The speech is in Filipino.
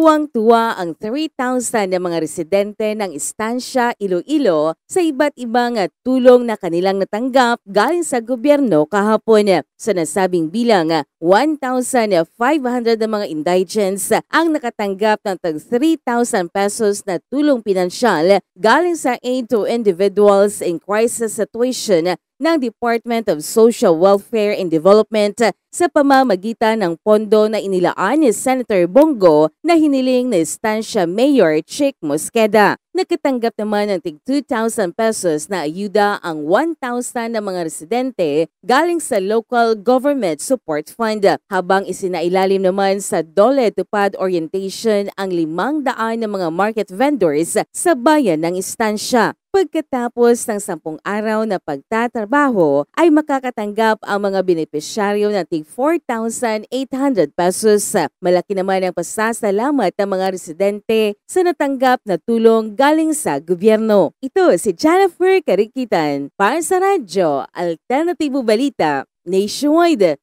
Tuwang-tuwa ang 3,000 na mga residente ng Estancia, Iloilo sa iba't ibang tulong na kanilang natanggap galing sa gobyerno kahapon. Sa nasabing bilang, 1,500 na mga indigents ang nakatanggap ng tag 3,000 pesos na tulong pinansyal galing sa Aid to Individuals in Crisis Situation ng Department of Social Welfare and Development sa pamamagitan ng pondo na inilaan ni Senator Bongo na hiniling ni Estancia Mayor Chick Mosqueda. Nakatanggap naman ng tig 2,000 pesos na ayuda ang 1,000 na mga residente galing sa Local Government Support Fund, habang isinailalim naman sa Dole Tupad Orientation ang 500 na mga market vendors sa bayan ng Estancia. Pagkatapos ng 10 araw na pagtatrabaho ay makakatanggap ang mga benepisyaryo ng tig 4,800 pesos. Malaki naman ang pasasalamat ng mga residente sa natanggap na tulong galing sa gobyerno. Ito si Jennifer Karikitan para sa Radyo Alternatibo Balita Nationwide.